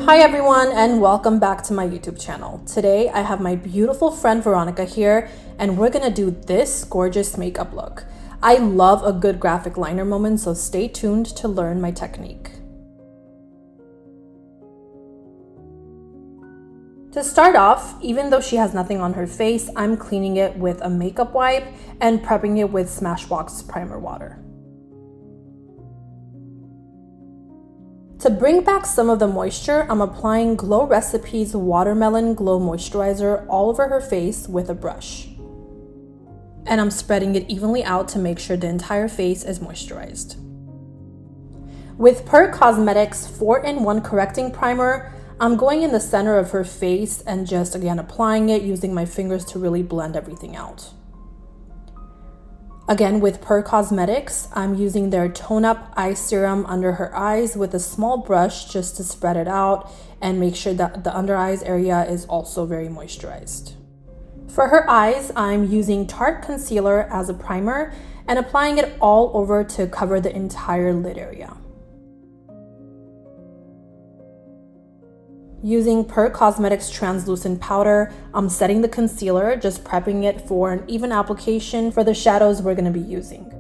Hi everyone and welcome back to my YouTube channel. Today I have my beautiful friend Veronica here and we're gonna do this gorgeous makeup look. I love a good graphic liner moment, so stay tuned to learn my technique. To start off, even though she has nothing on her face, I'm cleaning it with a makeup wipe and prepping it with Smashbox primer water. To bring back some of the moisture, I'm applying Glow Recipes Watermelon Glow Moisturizer all over her face with a brush. And I'm spreading it evenly out to make sure the entire face is moisturized. With Per Cosmetics 4-in-1 Correcting Primer, I'm going in the center of her face and just again applying it using my fingers to really blend everything out. Again, with Per Cosmetics, I'm using their Tone Up Eye Serum under her eyes with a small brush just to spread it out and make sure that the under eyes area is also very moisturized. For her eyes, I'm using Tarte Concealer as a primer and applying it all over to cover the entire lid area. Using Per Cosmetics Translucent Powder, I'm setting the concealer, just prepping it for an even application for the shadows we're going to be using.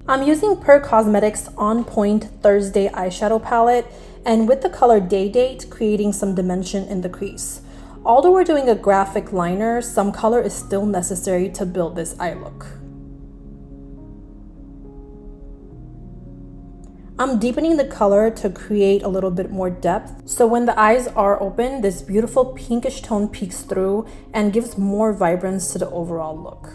I'm using Per Cosmetics On Point Thursday eyeshadow palette, and with the color Day Date, creating some dimension in the crease. Although we're doing a graphic liner, some color is still necessary to build this eye look. I'm deepening the color to create a little bit more depth, so when the eyes are open, this beautiful pinkish tone peeks through and gives more vibrance to the overall look.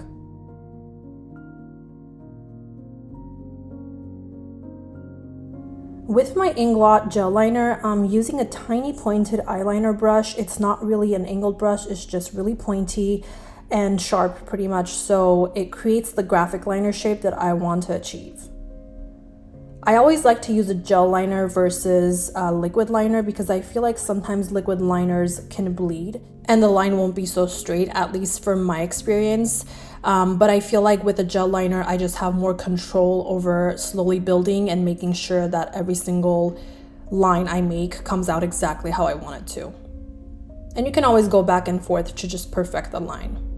With my Inglot gel liner, I'm using a tiny pointed eyeliner brush. It's not really an angled brush, it's just really pointy and sharp pretty much, so it creates the graphic liner shape that I want to achieve. I always like to use a gel liner versus a liquid liner because I feel like sometimes liquid liners can bleed and the line won't be so straight, at least from my experience. But I feel like with a gel liner, I just have more control over slowly building and making sure that every single line I make comes out exactly how I want it to. And you can always go back and forth to just perfect the line.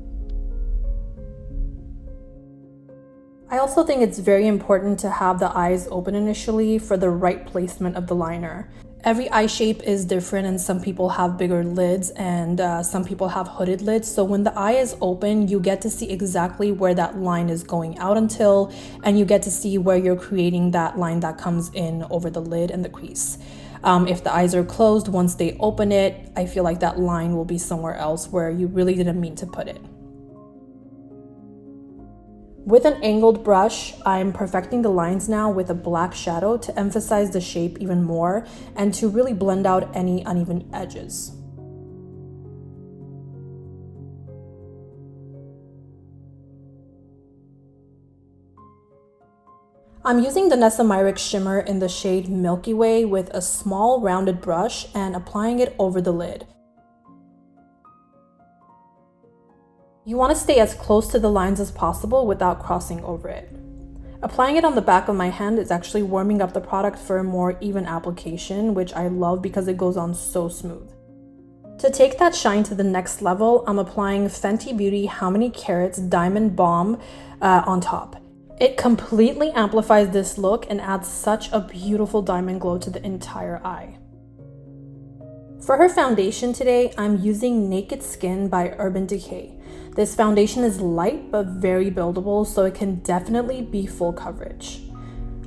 I also think it's very important to have the eyes open initially for the right placement of the liner. Every eye shape is different and some people have bigger lids and some people have hooded lids. So when the eye is open, you get to see exactly where that line is going out until, and you get to see where you're creating that line that comes in over the lid and the crease. If the eyes are closed, once they open it, I feel like that line will be somewhere else where you really didn't mean to put it. With an angled brush, I'm perfecting the lines now with a black shadow to emphasize the shape even more and to really blend out any uneven edges. I'm using the Nessa Myrick Shimmer in the shade Milky Way with a small rounded brush and applying it over the lid. You want to stay as close to the lines as possible without crossing over it. Applying it on the back of my hand is actually warming up the product for a more even application, which I love because it goes on so smooth. To take that shine to the next level, I'm applying Fenty Beauty How Many Carats Diamond Balm on top. It completely amplifies this look and adds such a beautiful diamond glow to the entire eye. For her foundation today, I'm using Naked Skin by Urban Decay. This foundation is light but very buildable, so it can definitely be full coverage.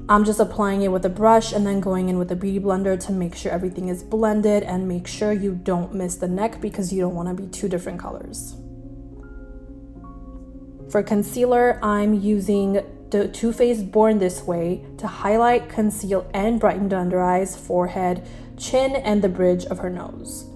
I'm just applying it with a brush and then going in with a beauty blender to make sure everything is blended and make sure you don't miss the neck because you don't want to be two different colors. For concealer, I'm using the Too Faced Born This Way to highlight, conceal, and brighten the under eyes, forehead, chin, and the bridge of her nose.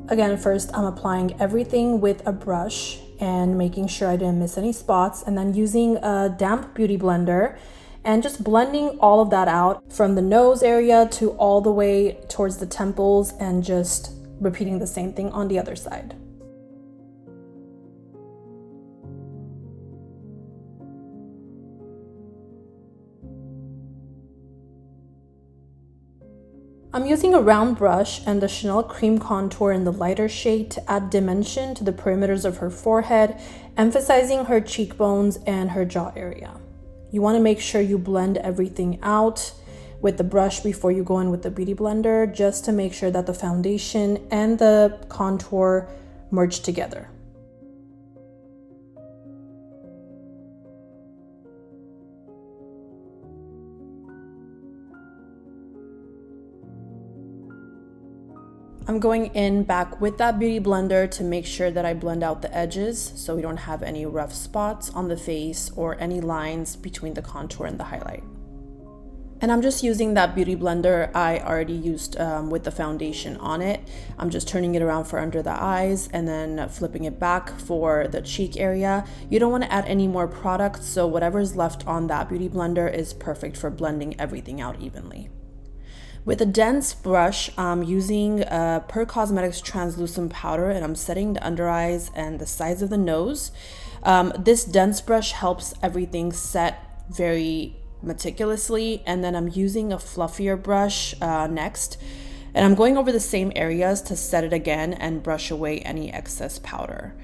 Again, first I'm applying everything with a brush and making sure I didn't miss any spots, and then using a damp beauty blender and just blending all of that out from the nose area to all the way towards the temples and just repeating the same thing on the other side. I'm using a round brush and the Chanel Cream Contour in the lighter shade to add dimension to the perimeters of her forehead, emphasizing her cheekbones and her jaw area. You want to make sure you blend everything out with the brush before you go in with the Beauty Blender, just to make sure that the foundation and the contour merge together. I'm going in back with that Beauty Blender to make sure that I blend out the edges so we don't have any rough spots on the face or any lines between the contour and the highlight. And I'm just using that Beauty Blender I already used with the foundation on it. I'm just turning it around for under the eyes and then flipping it back for the cheek area. You don't want to add any more product, so whatever's left on that Beauty Blender is perfect for blending everything out evenly. With a dense brush, I'm using Per Cosmetics translucent powder, and I'm setting the under eyes and the sides of the nose. This dense brush helps everything set very meticulously, and then I'm using a fluffier brush next, and I'm going over the same areas to set it again and brush away any excess powder.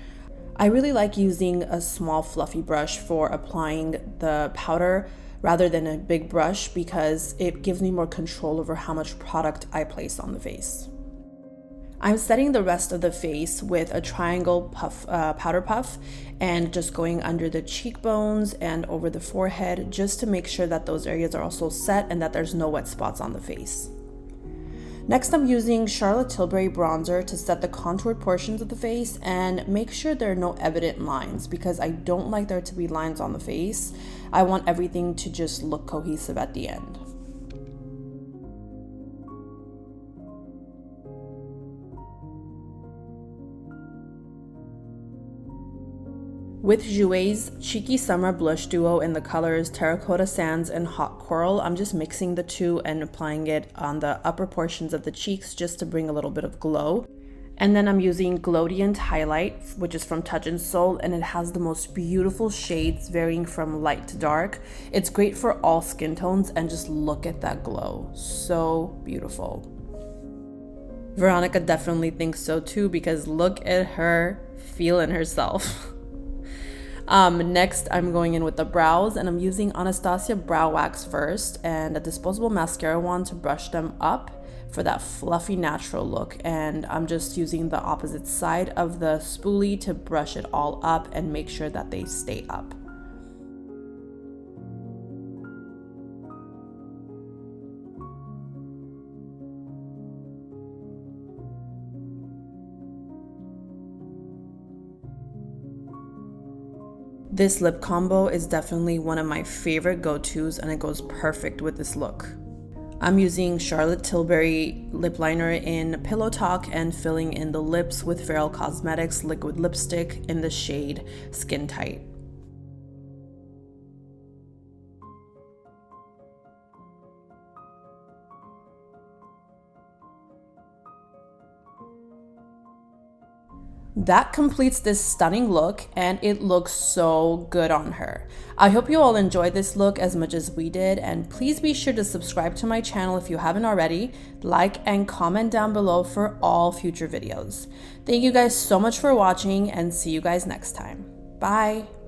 I really like using a small fluffy brush for applying the powder rather than a big brush because it gives me more control over how much product I place on the face. I'm setting the rest of the face with a triangle puff, powder puff, and just going under the cheekbones and over the forehead just to make sure that those areas are also set and that there's no wet spots on the face. Next, I'm using Charlotte Tilbury bronzer to set the contoured portions of the face and make sure there are no evident lines because I don't like there to be lines on the face. I want everything to just look cohesive at the end. With Jouer's Cheeky Summer Blush Duo in the colors Terracotta Sands and Hot Coral, I'm just mixing the two and applying it on the upper portions of the cheeks just to bring a little bit of glow. And then I'm using Glowdient Highlight, which is from Touch and Soul, and it has the most beautiful shades varying from light to dark. It's great for all skin tones, and just look at that glow. So beautiful. Veronica definitely thinks so too because look at her feeling herself. Next, I'm going in with the brows, and I'm using Anastasia Brow Wax first and a disposable mascara wand to brush them up for that fluffy natural look. And I'm just using the opposite side of the spoolie to brush it all up and make sure that they stay up. This lip combo is definitely one of my favorite go-tos, and it goes perfect with this look. I'm using Charlotte Tilbury lip liner in Pillow Talk and filling in the lips with Feral Cosmetics liquid lipstick in the shade Skin Tight. That completes this stunning look, and it looks so good on her. I hope you all enjoyed this look as much as we did, and please be sure to subscribe to my channel if you haven't already, like and comment down below for all future videos. Thank you guys so much for watching, and see you guys next time. Bye!